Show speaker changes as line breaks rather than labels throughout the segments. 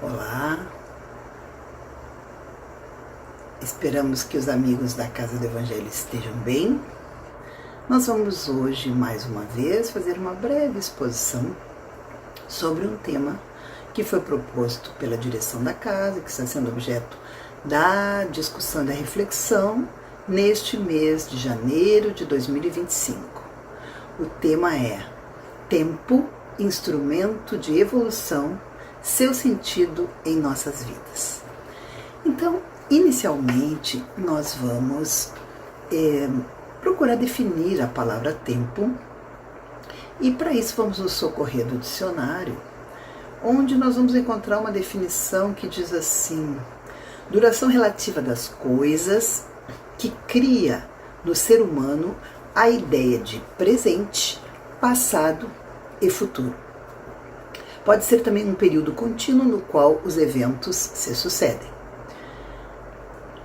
Olá, esperamos que os amigos da Casa do Evangelho estejam bem. Nós vamos hoje, mais uma vez, fazer uma breve exposição sobre um tema que foi proposto pela direção da casa, que está sendo objeto da discussão e da reflexão neste mês de janeiro de 2025. O tema é Tempo, instrumento de evolução, seu sentido em nossas vidas. Então, inicialmente, nós vamos procurar definir a palavra tempo, e para isso vamos nos socorrer do dicionário, onde nós vamos encontrar uma definição que diz assim: duração relativa das coisas que cria no ser humano a ideia de presente, passado e futuro. Pode ser também um período contínuo no qual os eventos se sucedem.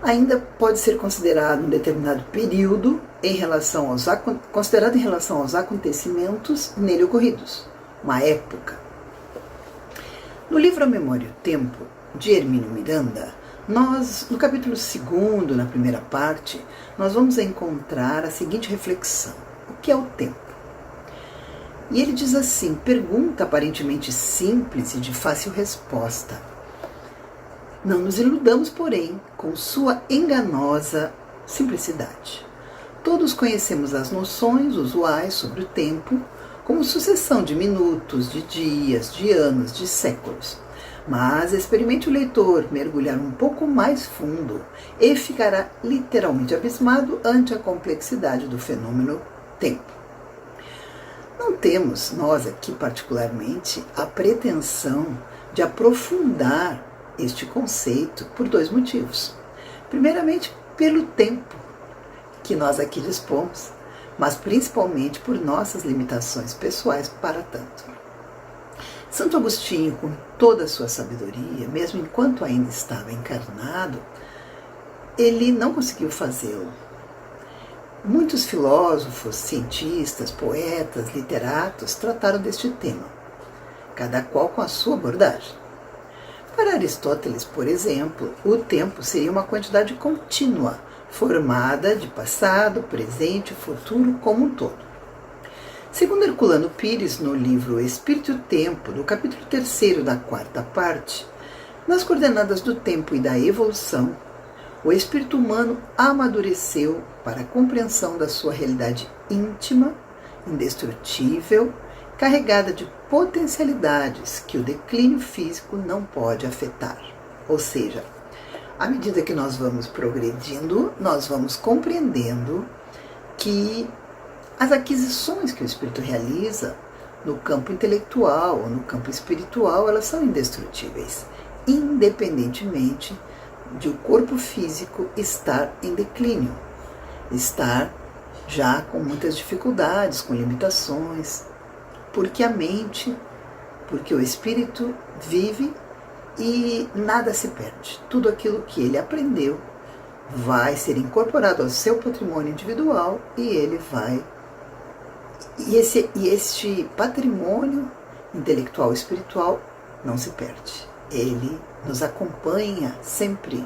Ainda pode ser considerado um determinado período considerado em relação aos acontecimentos nele ocorridos, uma época. No livro A Memória e o Tempo, de Hermínio Miranda, no capítulo 2, na primeira parte, nós vamos encontrar a seguinte reflexão: o que é o tempo? E ele diz assim, pergunta aparentemente simples e de fácil resposta. Não nos iludamos, porém, com sua enganosa simplicidade. Todos conhecemos as noções usuais sobre o tempo, como sucessão de minutos, de dias, de anos, de séculos. Mas experimente o leitor mergulhar um pouco mais fundo e ficará literalmente abismado ante a complexidade do fenômeno tempo. Não temos, nós aqui particularmente, a pretensão de aprofundar este conceito por dois motivos. Primeiramente, pelo tempo que nós aqui dispomos, mas principalmente por nossas limitações pessoais para tanto. Santo Agostinho, com toda a sua sabedoria, mesmo enquanto ainda estava encarnado, ele não conseguiu fazê-lo. Muitos filósofos, cientistas, poetas, literatos trataram deste tema, cada qual com a sua abordagem. Para Aristóteles, por exemplo, o tempo seria uma quantidade contínua, formada de passado, presente e futuro como um todo. Segundo Herculano Pires, no livro Espírito e o Tempo, no capítulo 3 da quarta parte, nas coordenadas do tempo e da evolução, o espírito humano amadureceu para a compreensão da sua realidade íntima, indestrutível, carregada de potencialidades que o declínio físico não pode afetar. Ou seja, à medida que nós vamos progredindo, nós vamos compreendendo que as aquisições que o espírito realiza no campo intelectual ou no campo espiritual, elas são indestrutíveis, independentemente de o corpo físico estar em declínio, estar já com muitas dificuldades, com limitações, porque a mente, porque o espírito vive e nada se perde. Tudo aquilo que ele aprendeu vai ser incorporado ao seu patrimônio individual e ele vai... E este patrimônio intelectual e espiritual não se perde. Ele nos acompanha sempre,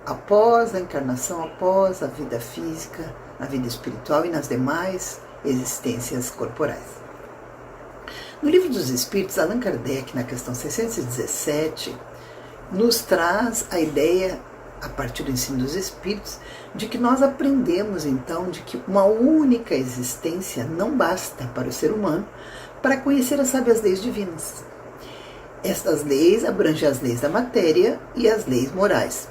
após a encarnação, após a vida física, na vida espiritual e nas demais existências corporais. No Livro dos Espíritos, Allan Kardec, na questão 617, nos traz a ideia, a partir do ensino dos Espíritos, de que nós aprendemos então de que uma única existência não basta para o ser humano para conhecer as sábias leis divinas. Estas leis abrangem as leis da matéria e as leis morais.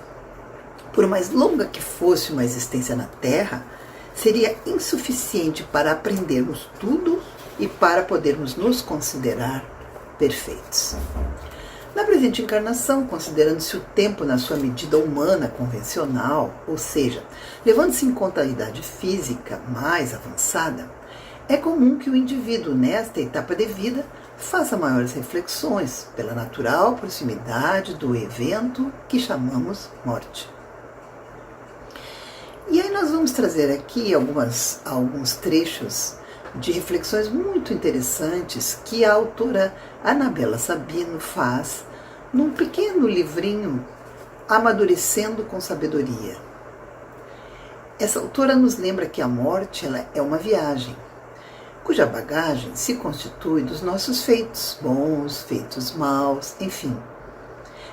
Por mais longa que fosse uma existência na Terra, seria insuficiente para aprendermos tudo e para podermos nos considerar perfeitos. Na presente encarnação, considerando-se o tempo na sua medida humana convencional, ou seja, levando-se em conta a idade física mais avançada, é comum que o indivíduo, nesta etapa de vida, faça maiores reflexões pela natural proximidade do evento que chamamos morte. E aí nós vamos trazer aqui alguns trechos de reflexões muito interessantes que a autora Anabela Sabino faz num pequeno livrinho, Amadurecendo com Sabedoria. Essa autora nos lembra que a morte ela é uma viagem, cuja bagagem se constitui dos nossos feitos bons, feitos maus, enfim.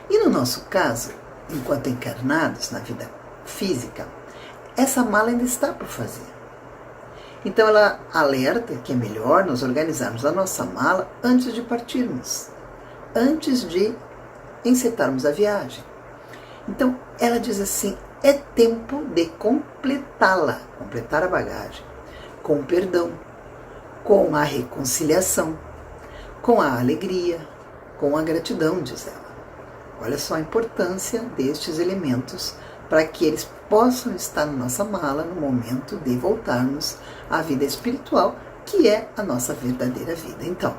E no nosso caso, enquanto encarnados na vida física, essa mala ainda está por fazer. Então ela alerta que é melhor nós organizarmos a nossa mala antes de partirmos, antes de encetarmos a viagem. Então ela diz assim, é tempo de completá-la, completar a bagagem, com o perdão, com a reconciliação, com a alegria, com a gratidão, diz ela. Olha só a importância destes elementos para que eles possam estar na nossa mala no momento de voltarmos à vida espiritual, que é a nossa verdadeira vida. Então,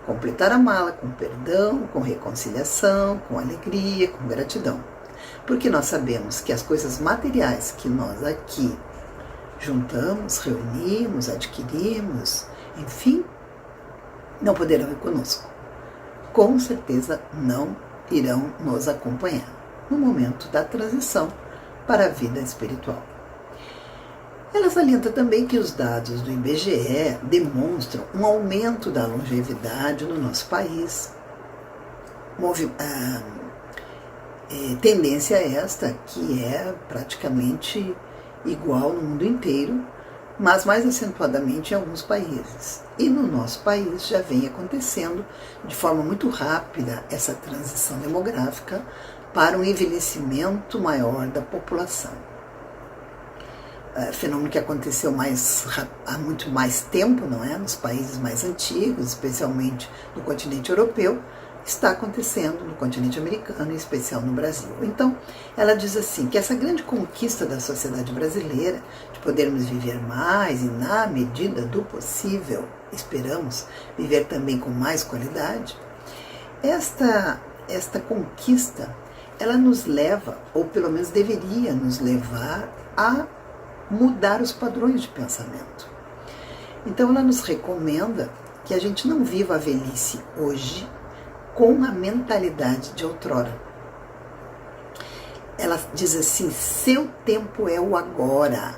completar a mala com perdão, com reconciliação, com alegria, com gratidão. Porque nós sabemos que as coisas materiais que nós aqui juntamos, reunimos, adquirimos, enfim, não poderão ir conosco. Com certeza não irão nos acompanhar no momento da transição para a vida espiritual. Ela salienta também que os dados do IBGE demonstram um aumento da longevidade no nosso país. Tendência esta que é praticamente igual no mundo inteiro, mas mais acentuadamente em alguns países. E no nosso país já vem acontecendo de forma muito rápida essa transição demográfica para um envelhecimento maior da população. Fenômeno que aconteceu há muito mais tempo, não é? Nos países mais antigos, especialmente no continente europeu, está acontecendo no continente americano, em especial no Brasil. Então, ela diz assim, que essa grande conquista da sociedade brasileira, de podermos viver mais e na medida do possível, esperamos viver também com mais qualidade, esta conquista, ela nos leva, ou pelo menos deveria nos levar, a mudar os padrões de pensamento. Então, ela nos recomenda que a gente não viva a velhice hoje, com a mentalidade de outrora. Ela diz assim, seu tempo é o agora.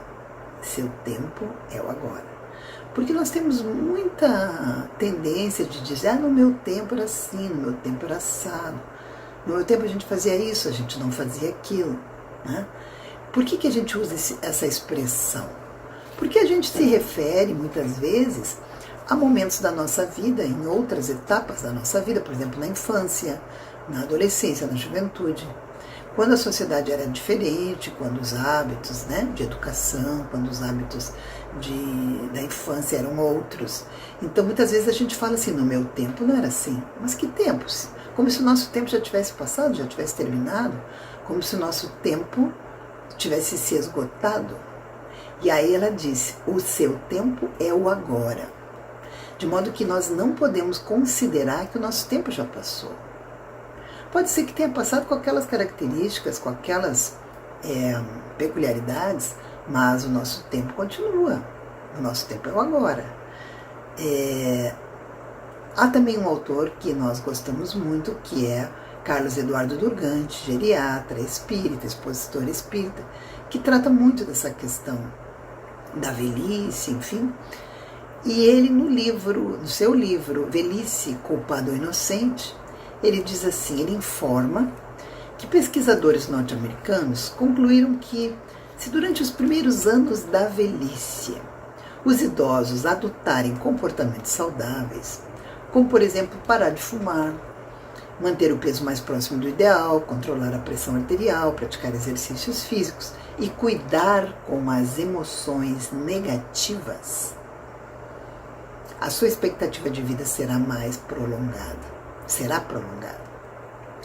Seu tempo é o agora. Porque nós temos muita tendência de dizer, no meu tempo era assim, no meu tempo era assado. No meu tempo a gente fazia isso, a gente não fazia aquilo. Né? Por que a gente usa essa expressão? Porque a gente se refere, muitas vezes, há momentos da nossa vida, em outras etapas da nossa vida, por exemplo, na infância, na adolescência, na juventude, quando a sociedade era diferente, quando os hábitos de educação, quando os hábitos da infância eram outros. Então, muitas vezes a gente fala assim, no meu tempo não era assim. Mas que tempos? Como se o nosso tempo já tivesse passado, já tivesse terminado, como se o nosso tempo tivesse se esgotado. E aí ela disse, o seu tempo é o agora. De modo que nós não podemos considerar que o nosso tempo já passou. Pode ser que tenha passado com aquelas características, com aquelas peculiaridades, mas o nosso tempo continua. O nosso tempo é o agora. Há também um autor que nós gostamos muito, que é Carlos Eduardo Durgante, geriatra, espírita, expositor espírita, que trata muito dessa questão da velhice, enfim. E ele, no seu livro Velhice, Culpado ou Inocente, ele diz assim, ele informa que pesquisadores norte-americanos concluíram que, se durante os primeiros anos da velhice, os idosos adotarem comportamentos saudáveis, como, por exemplo, parar de fumar, manter o peso mais próximo do ideal, controlar a pressão arterial, praticar exercícios físicos e cuidar com as emoções negativas, a sua expectativa de vida será prolongada.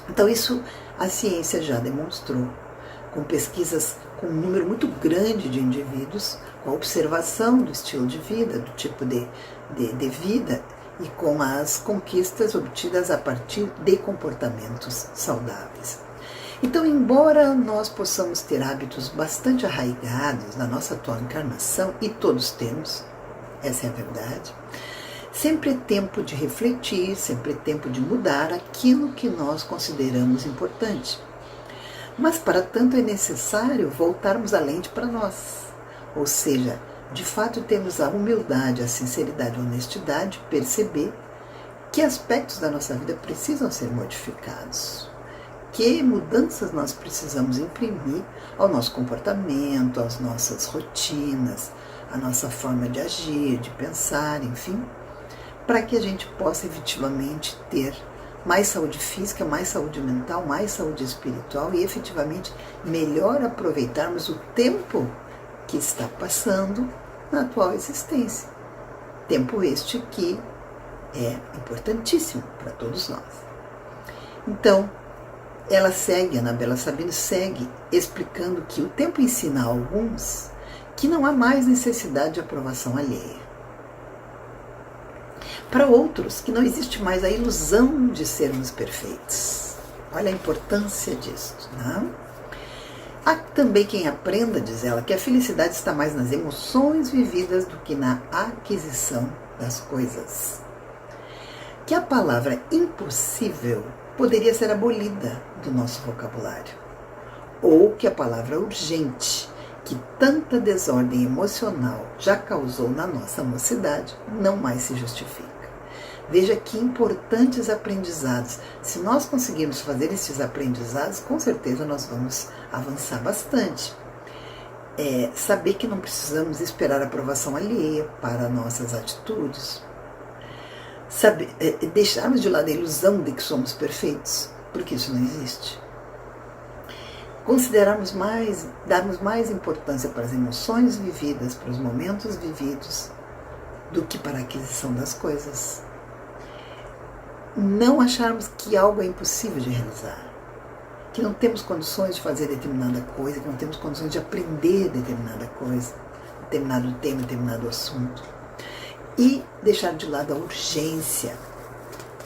Então isso a ciência já demonstrou, com pesquisas com um número muito grande de indivíduos, com a observação do estilo de vida, do tipo de vida e com as conquistas obtidas a partir de comportamentos saudáveis. Então, embora nós possamos ter hábitos bastante arraigados na nossa atual encarnação, e todos temos, essa é a verdade, Sempre é tempo de refletir, sempre é tempo de mudar aquilo que nós consideramos importante. Mas para tanto é necessário voltarmos a lente para nós, ou seja, de fato temos a humildade, a sinceridade, a honestidade, perceber que aspectos da nossa vida precisam ser modificados, que mudanças nós precisamos imprimir ao nosso comportamento, às nossas rotinas, à nossa forma de agir, de pensar, enfim, para que a gente possa efetivamente ter mais saúde física, mais saúde mental, mais saúde espiritual e efetivamente melhor aproveitarmos o tempo que está passando na atual existência. Tempo este que é importantíssimo para todos nós. Então, ela segue, a Anabela Sabino segue explicando que o tempo ensina a alguns que não há mais necessidade de aprovação alheia. Para outros, que não existe mais a ilusão de sermos perfeitos. Olha a importância disso, né? Há também quem aprenda, diz ela, que a felicidade está mais nas emoções vividas do que na aquisição das coisas. Que a palavra impossível poderia ser abolida do nosso vocabulário. Ou que a palavra urgente, que tanta desordem emocional já causou na nossa mocidade, não mais se justifica. Veja que importantes aprendizados. Se nós conseguirmos fazer esses aprendizados, com certeza nós vamos avançar bastante. Saber que não precisamos esperar a aprovação alheia para nossas atitudes. Deixarmos de lado a ilusão de que somos perfeitos, porque isso não existe. Darmos mais importância para as emoções vividas, para os momentos vividos, do que para a aquisição das coisas. Não acharmos que algo é impossível de realizar, que não temos condições de fazer determinada coisa, que não temos condições de aprender determinada coisa, determinado tema, determinado assunto. E deixar de lado a urgência,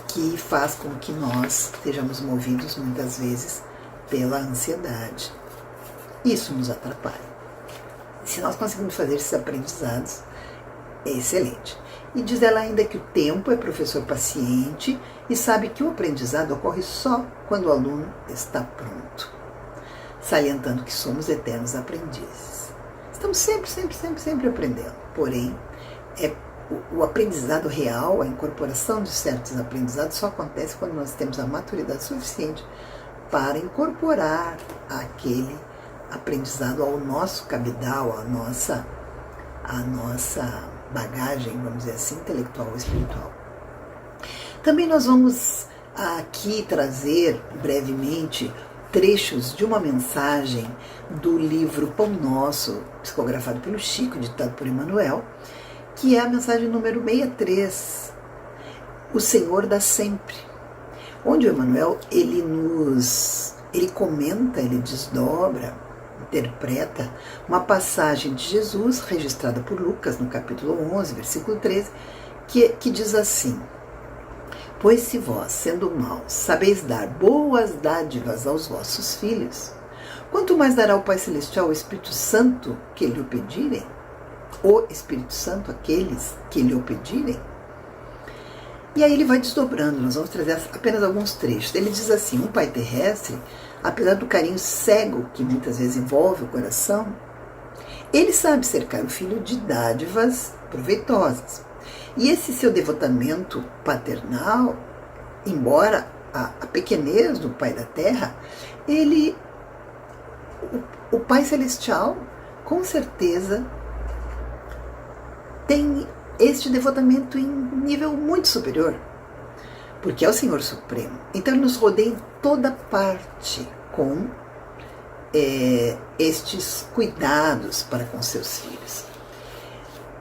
que faz com que nós estejamos movidos muitas vezes pela ansiedade. Isso nos atrapalha. Se nós conseguimos fazer esses aprendizados, é excelente. E diz ela ainda que o tempo é professor paciente e sabe que o aprendizado ocorre só quando o aluno está pronto, salientando que somos eternos aprendizes. Estamos sempre aprendendo, porém, o aprendizado real, a incorporação de certos aprendizados só acontece quando nós temos a maturidade suficiente para incorporar aquele aprendizado ao nosso cabidal, à nossa bagagem, vamos dizer assim, intelectual ou espiritual. Também nós vamos aqui trazer brevemente trechos de uma mensagem do livro Pão Nosso, psicografado pelo Chico, ditado por Emmanuel, que é a mensagem número 63, O Senhor dá sempre, onde o Emmanuel ele comenta, ele desdobra, interpreta uma passagem de Jesus registrada por Lucas no capítulo 11, versículo 13, que diz assim: pois se vós, sendo maus, sabeis dar boas dádivas aos vossos filhos, quanto mais dará o Pai Celestial o Espírito Santo que lhe o pedirem? O Espírito Santo àqueles que lhe o pedirem? E aí ele vai desdobrando, nós vamos trazer apenas alguns trechos. Ele diz assim: um pai terrestre, apesar do carinho cego que muitas vezes envolve o coração, ele sabe cercar o filho de dádivas proveitosas. E esse seu devotamento paternal, embora a pequenez do Pai da Terra, o Pai Celestial, com certeza, tem este devotamento em nível muito superior, porque é o Senhor Supremo. Então ele nos rodeia em toda parte com estes cuidados para com seus filhos.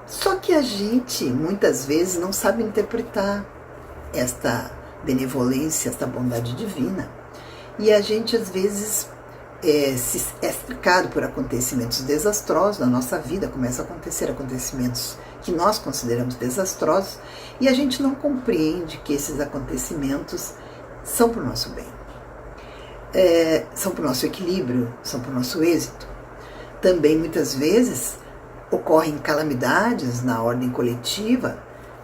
Só que a gente muitas vezes não sabe interpretar esta benevolência, esta bondade divina, e a gente às vezes é cercado por acontecimentos desastrosos na nossa vida, começam a acontecer acontecimentos que nós consideramos desastrosos, e a gente não compreende que esses acontecimentos são para o nosso bem, são para o nosso equilíbrio, são para o nosso êxito. Também muitas vezes ocorrem calamidades na ordem coletiva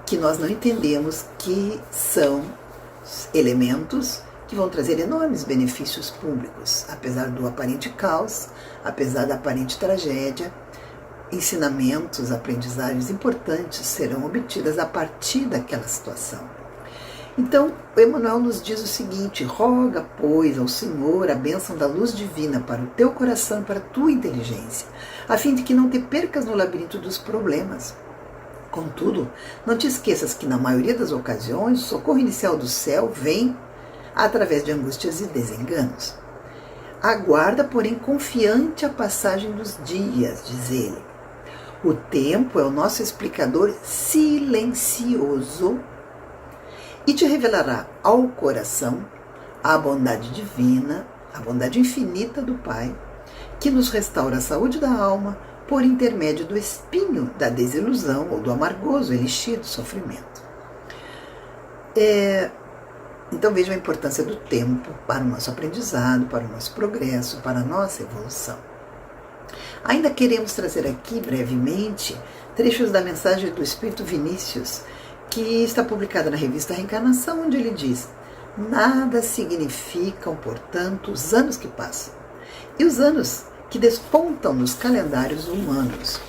que nós não entendemos que são elementos que vão trazer enormes benefícios públicos, apesar do aparente caos, apesar da aparente tragédia. Ensinamentos, aprendizagens importantes serão obtidas a partir daquela situação. Então, o Emmanuel nos diz o seguinte: roga, pois, ao Senhor a bênção da luz divina para o teu coração e para a tua inteligência, a fim de que não te percas no labirinto dos problemas. Contudo, não te esqueças que, na maioria das ocasiões, o socorro inicial do céu vem através de angústias e desenganos. Aguarda, porém, confiante a passagem dos dias, diz ele. O tempo é o nosso explicador silencioso e te revelará ao coração a bondade divina, a bondade infinita do Pai, que nos restaura a saúde da alma por intermédio do espinho da desilusão ou do amargoso elixir do sofrimento. Então vejam a importância do tempo para o nosso aprendizado, para o nosso progresso, para a nossa evolução. Ainda queremos trazer aqui brevemente trechos da mensagem do Espírito Vinícius, que está publicada na revista Reencarnação, onde ele diz: nada significam, portanto, os anos que passam e os anos que despontam nos calendários humanos.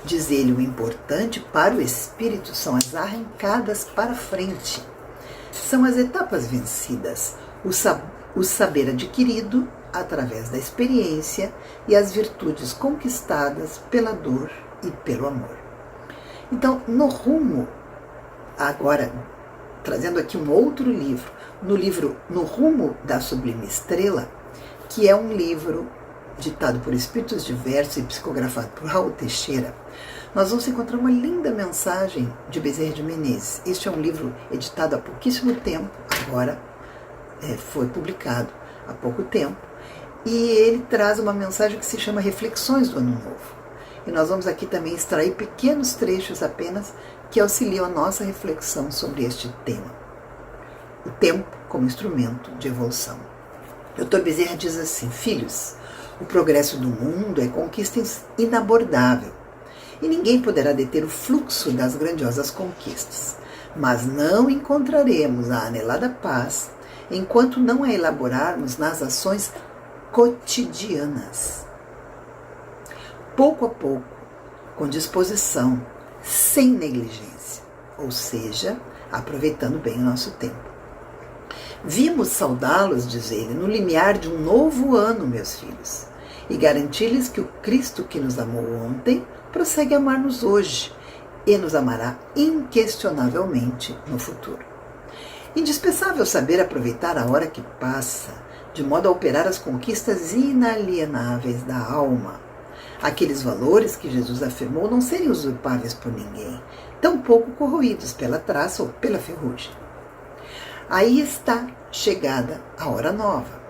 Diz ele: o importante para o espírito são as arrancadas para frente, são as etapas vencidas, o saber adquirido através da experiência e as virtudes conquistadas pela dor e pelo amor. Então, no rumo, agora trazendo aqui um outro livro, no livro No Rumo da Sublime Estrela, que é um livro ditado por espíritos diversos e psicografado por Raul Teixeira, nós vamos encontrar uma linda mensagem de Bezerra de Menezes. Este é um livro editado há pouquíssimo tempo, agora foi publicado há pouco tempo, e ele traz uma mensagem que se chama Reflexões do Ano Novo. E nós vamos aqui também extrair pequenos trechos apenas que auxiliam a nossa reflexão sobre este tema. O tempo como instrumento de evolução. Dr. Bezerra diz assim: filhos, o progresso do mundo é conquista inabordável e ninguém poderá deter o fluxo das grandiosas conquistas, mas não encontraremos a anelada paz enquanto não a elaborarmos nas ações cotidianas. Pouco a pouco, com disposição, sem negligência, ou seja, aproveitando bem o nosso tempo. Vimos saudá-los, diz ele, no limiar de um novo ano, meus filhos, e garantir-lhes que o Cristo que nos amou ontem prossegue a amar-nos hoje e nos amará inquestionavelmente no futuro. Indispensável saber aproveitar a hora que passa, de modo a operar as conquistas inalienáveis da alma. Aqueles valores que Jesus afirmou não serem usurpáveis por ninguém, tampouco corroídos pela traça ou pela ferrugem. Aí está chegada a hora nova.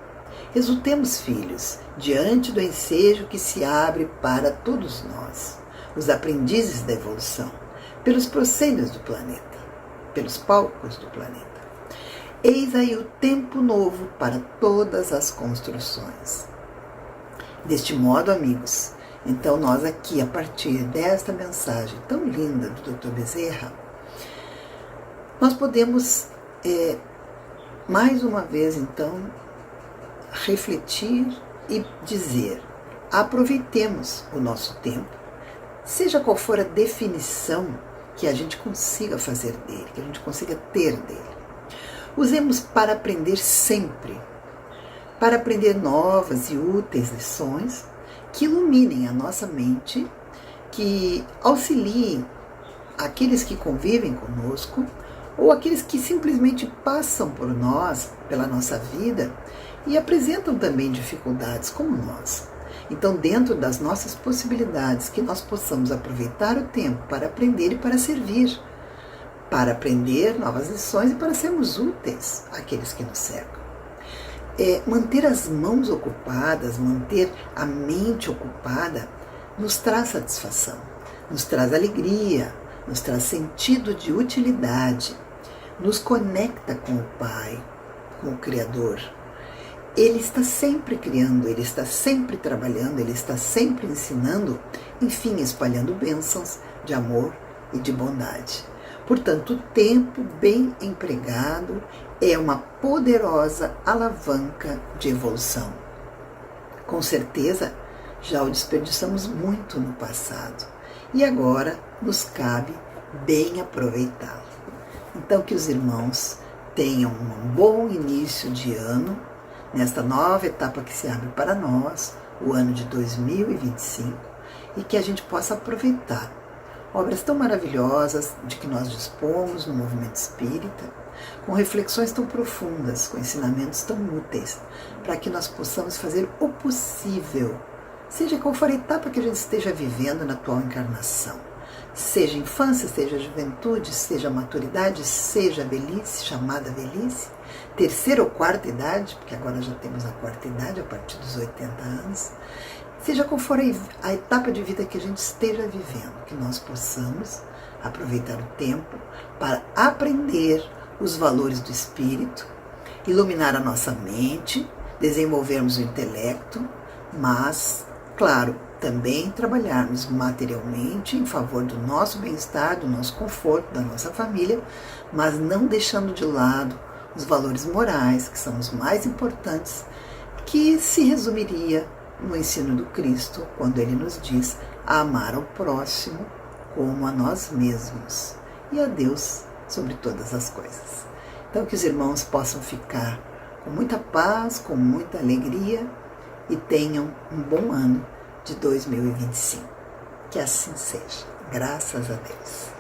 Exultemos, filhos, diante do ensejo que se abre para todos nós, os aprendizes da evolução, pelos proscênios do planeta, pelos palcos do planeta. Eis aí o tempo novo para todas as construções. Deste modo, amigos, então nós aqui, a partir desta mensagem tão linda do Dr. Bezerra, nós podemos, mais uma vez, então, refletir e dizer: aproveitemos o nosso tempo, seja qual for a definição que a gente consiga fazer dele, que a gente consiga ter dele. Usemos para aprender sempre, para aprender novas e úteis lições que iluminem a nossa mente, que auxiliem aqueles que convivem conosco ou aqueles que simplesmente passam por nós, pela nossa vida, e apresentam também dificuldades como nós. Então, dentro das nossas possibilidades, que nós possamos aproveitar o tempo para aprender e para servir, para aprender novas lições e para sermos úteis àqueles que nos cercam. Manter as mãos ocupadas, manter a mente ocupada, nos traz satisfação, nos traz alegria, nos traz sentido de utilidade, nos conecta com o Pai, com o Criador. Ele está sempre criando, Ele está sempre trabalhando, Ele está sempre ensinando, enfim, espalhando bênçãos de amor e de bondade. Portanto, o tempo bem empregado é uma poderosa alavanca de evolução. Com certeza, já o desperdiçamos muito no passado e agora nos cabe bem aproveitá-lo. Então, que os irmãos tenham um bom início de ano, nesta nova etapa que se abre para nós, o ano de 2025, e que a gente possa aproveitar obras tão maravilhosas de que nós dispomos no movimento espírita, com reflexões tão profundas, com ensinamentos tão úteis, para que nós possamos fazer o possível, seja qual for a etapa que a gente esteja vivendo na atual encarnação. Seja infância, seja juventude, seja maturidade, seja velhice, chamada velhice, terceira ou quarta idade, porque agora já temos a quarta idade, a partir dos 80 anos, seja qual for a etapa de vida que a gente esteja vivendo, que nós possamos aproveitar o tempo para aprender os valores do espírito, iluminar a nossa mente, desenvolvermos o intelecto, mas, claro, também trabalharmos materialmente em favor do nosso bem-estar, do nosso conforto, da nossa família, mas não deixando de lado os valores morais, que são os mais importantes, que se resumiria no ensino do Cristo, quando ele nos diz a amar ao próximo como a nós mesmos e a Deus sobre todas as coisas. Então, que os irmãos possam ficar com muita paz, com muita alegria e tenham um bom ano de 2025. Que assim seja. Graças a Deus.